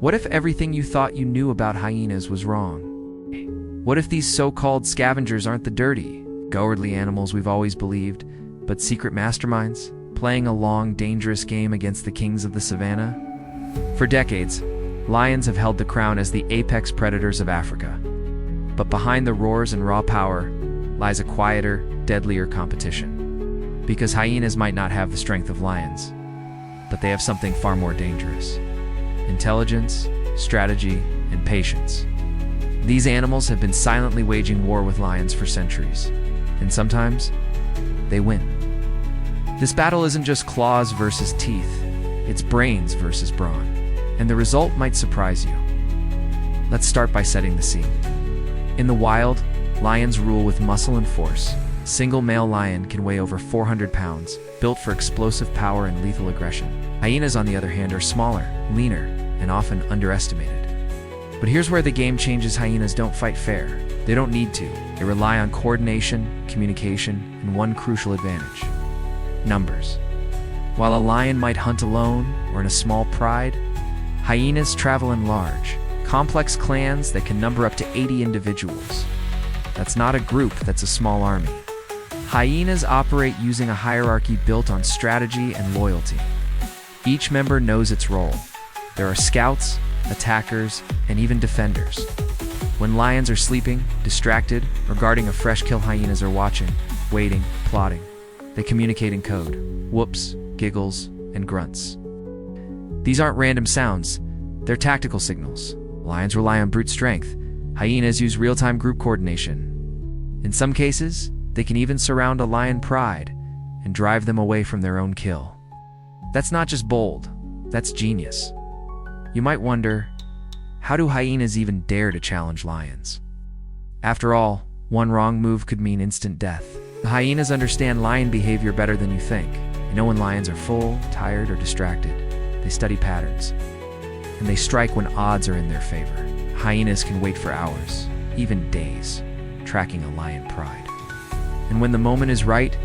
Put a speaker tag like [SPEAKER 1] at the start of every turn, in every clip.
[SPEAKER 1] What if everything you thought you knew about hyenas was wrong? What if these so-called scavengers aren't the dirty, cowardly animals we've always believed, but secret masterminds, playing a long, dangerous game against the kings of the savannah? For decades, lions have held the crown as the apex predators of Africa. But behind the roars and raw power lies a quieter, deadlier competition. Because hyenas might not have the strength of lions, but they have something far more dangerous: intelligence, strategy, and patience. These animals have been silently waging war with lions for centuries, and sometimes they win. This battle isn't just claws versus teeth, it's brains versus brawn, and the result might surprise you. Let's start by setting the scene. In the wild, lions rule with muscle and force. A single male lion can weigh over 400 pounds, built for explosive power and lethal aggression. Hyenas, on the other hand, are smaller, leaner, and often underestimated. But here's where the game changes. Hyenas don't fight fair. They don't need to. They rely on coordination, communication, and one crucial advantage: numbers. While a lion might hunt alone or in a small pride, hyenas travel in large, complex clans that can number up to 80 individuals. That's not a group, that's a small army. Hyenas operate using a hierarchy built on strategy and loyalty. Each member knows its role. There are scouts, attackers, and even defenders. When lions are sleeping, distracted, or guarding a fresh kill, hyenas are watching, waiting, plotting. They communicate in code: whoops, giggles, and grunts. These aren't random sounds, they're tactical signals. Lions rely on brute strength. Hyenas use real-time group coordination. In some cases, they can even surround a lion pride and drive them away from their own kill. That's not just bold, that's genius. You might wonder, how do hyenas even dare to challenge lions? After all, one wrong move could mean instant death. The hyenas understand lion behavior better than you think. They know when lions are full, tired, or distracted. They study patterns, and they strike when odds are in their favor. Hyenas can wait for hours, even days, tracking a lion pride. And when the moment is right,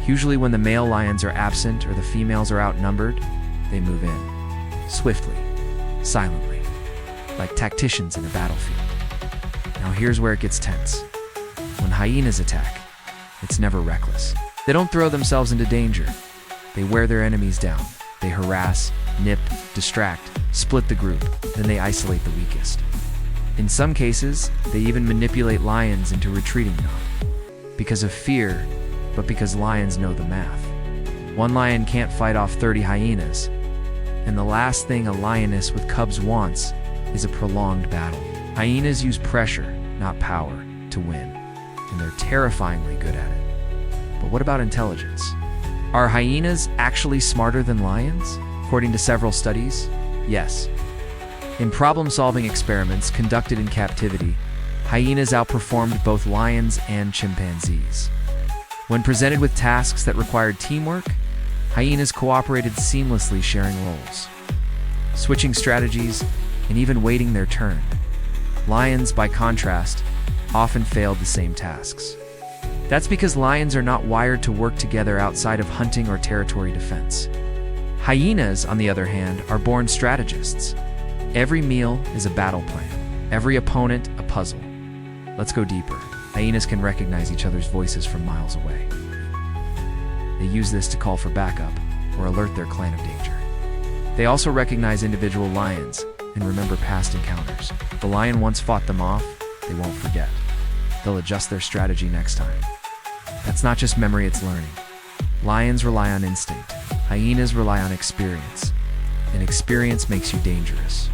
[SPEAKER 1] usually when the male lions are absent or the females are outnumbered, they move in, swiftly, silently, like tacticians in a battlefield. Now here's where it gets tense. When hyenas attack, it's never reckless. They don't throw themselves into danger. They wear their enemies down. They harass, nip, distract, split the group, then they isolate the weakest. In some cases, they even manipulate lions into retreating, not because of fear, but because lions know the math. One lion can't fight off 30 hyenas, and the last thing a lioness with cubs wants is a prolonged battle. Hyenas use pressure, not power, to win, and they're terrifyingly good at it. But what about intelligence? Are hyenas actually smarter than lions? According to several studies, yes. In problem-solving experiments conducted in captivity, hyenas outperformed both lions and chimpanzees. When presented with tasks that required teamwork, hyenas cooperated seamlessly, sharing roles, switching strategies, and even waiting their turn. Lions, by contrast, often failed the same tasks. That's because lions are not wired to work together outside of hunting or territory defense. Hyenas, on the other hand, are born strategists. Every meal is a battle plan, every opponent a puzzle. Let's go deeper. Hyenas can recognize each other's voices from miles away. They use this to call for backup or alert their clan of danger. They also recognize individual lions and remember past encounters. If the lion once fought them off, they won't forget. They'll adjust their strategy next time. That's not just memory, it's learning. Lions rely on instinct. Hyenas rely on experience. And experience makes you dangerous.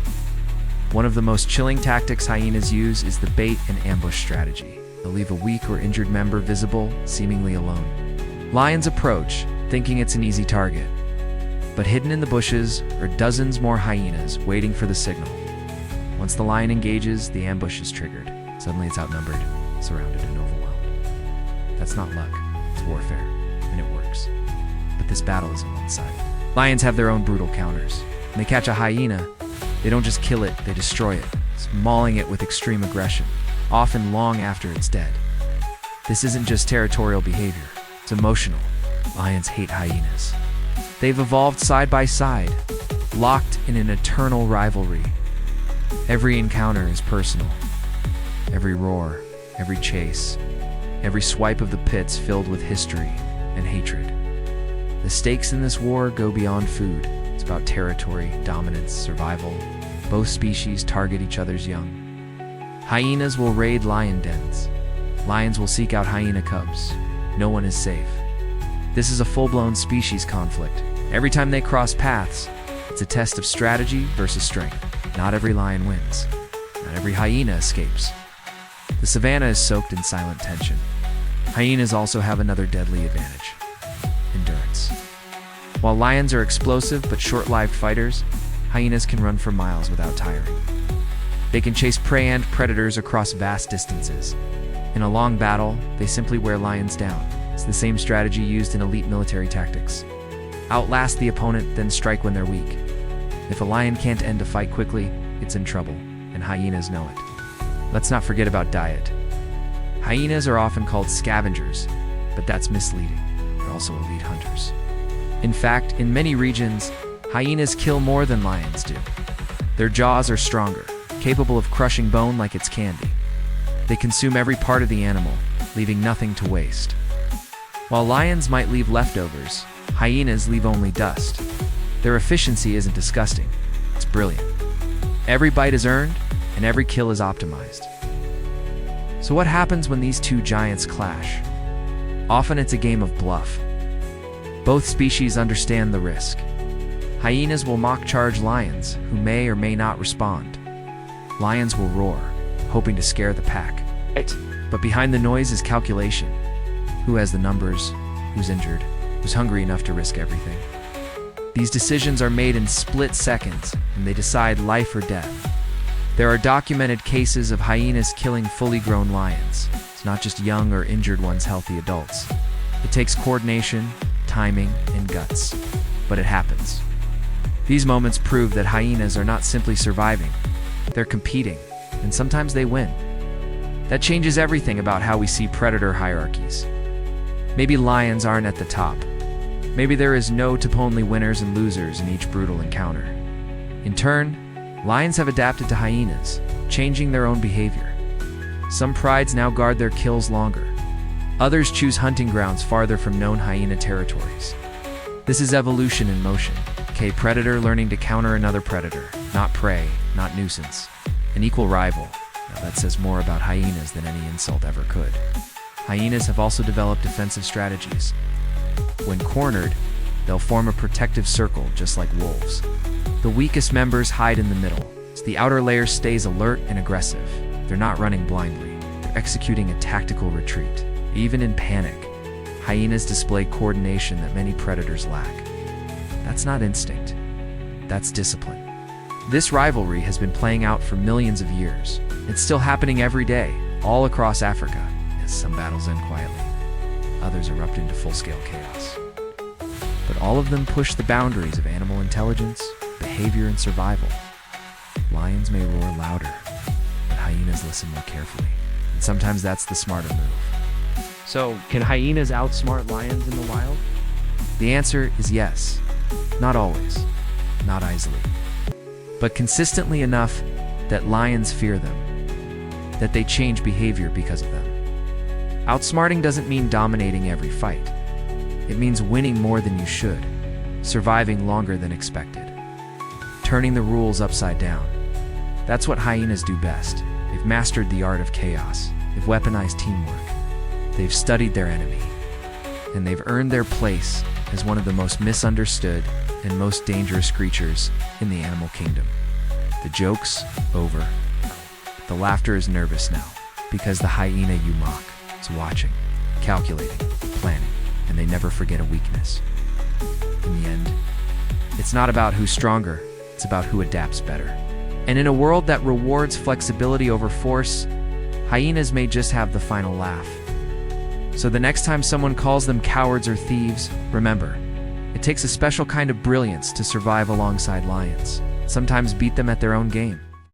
[SPEAKER 1] One of the most chilling tactics hyenas use is the bait and ambush strategy. They'll leave a weak or injured member visible, seemingly alone. Lions approach, thinking it's an easy target. But hidden in the bushes are dozens more hyenas waiting for the signal. Once the lion engages, the ambush is triggered. Suddenly it's outnumbered, surrounded, and overwhelmed. That's not luck, it's warfare, and it works. But this battle isn't one-sided. Lions have their own brutal counters. When they catch a hyena, they don't just kill it, they destroy it, mauling it with extreme aggression, often long after it's dead. This isn't just territorial behavior, it's emotional. Lions hate hyenas. They've evolved side by side, locked in an eternal rivalry. Every encounter is personal. Every roar, every chase, every swipe of the pits filled with history and hatred. The stakes in this war go beyond food. It's about territory, dominance, survival. Both species target each other's young. Hyenas will raid lion dens. Lions will seek out hyena cubs. No one is safe. This is a full-blown species conflict. Every time they cross paths, it's a test of strategy versus strength. Not every lion wins. Not every hyena escapes. The savanna is soaked in silent tension. Hyenas also have another deadly advantage: endurance. While lions are explosive but short-lived fighters, hyenas can run for miles without tiring. They can chase prey and predators across vast distances. In a long battle, they simply wear lions down. It's the same strategy used in elite military tactics. Outlast the opponent, then strike when they're weak. If a lion can't end a fight quickly, it's in trouble, and hyenas know it. Let's not forget about diet. Hyenas are often called scavengers, but that's misleading. They're also elite hunters. In fact, in many regions, hyenas kill more than lions do. Their jaws are stronger, capable of crushing bone like it's candy. They consume every part of the animal, leaving nothing to waste. While lions might leave leftovers, hyenas leave only dust. Their efficiency isn't disgusting, it's brilliant. Every bite is earned, and every kill is optimized. So what happens when these two giants clash? Often it's a game of bluff. Both species understand the risk. Hyenas will mock charge lions, who may or may not respond. Lions will roar, hoping to scare the pack. But behind the noise is calculation. Who has the numbers? Who's injured? Who's hungry enough to risk everything? These decisions are made in split seconds, and they decide life or death. There are documented cases of hyenas killing fully grown lions. It's not just young or injured ones, healthy adults. It takes coordination, timing, and guts. But it happens. These moments prove that hyenas are not simply surviving. They're competing, and sometimes they win. That changes everything about how we see predator hierarchies. Maybe lions aren't at the top. Maybe there is no top, only winners and losers in each brutal encounter. In turn, lions have adapted to hyenas, changing their own behavior. Some prides now guard their kills longer. Others choose hunting grounds farther from known hyena territories. This is evolution in motion. A predator learning to counter another predator. Not prey, not nuisance. An equal rival. Now that says more about hyenas than any insult ever could. Hyenas have also developed defensive strategies. When cornered, they'll form a protective circle just like wolves. The weakest members hide in the middle, so the outer layer stays alert and aggressive. They're not running blindly, they're executing a tactical retreat. Even in panic, hyenas display coordination that many predators lack. That's not instinct, that's discipline. This rivalry has been playing out for millions of years. It's still happening every day, all across Africa. As some battles end quietly, others erupt into full-scale chaos. But all of them push the boundaries of animal intelligence, behavior, and survival. Lions may roar louder, but hyenas listen more carefully. And sometimes that's the smarter move.
[SPEAKER 2] So, can hyenas outsmart lions in the wild?
[SPEAKER 1] The answer is yes. Not always, not easily, but consistently enough that lions fear them, that they change behavior because of them. Outsmarting doesn't mean dominating every fight. It means winning more than you should, surviving longer than expected, turning the rules upside down. That's what hyenas do best. They've mastered the art of chaos. They've weaponized teamwork. They've studied their enemy, and they've earned their place as one of the most misunderstood and most dangerous creatures in the animal kingdom. The joke's over. The laughter is nervous now, because the hyena you mock is watching, calculating, planning, and they never forget a weakness. In the end, it's not about who's stronger, it's about who adapts better. And in a world that rewards flexibility over force, hyenas may just have the final laugh. So the next time someone calls them cowards or thieves, remember, it takes a special kind of brilliance to survive alongside lions, sometimes beat them at their own game.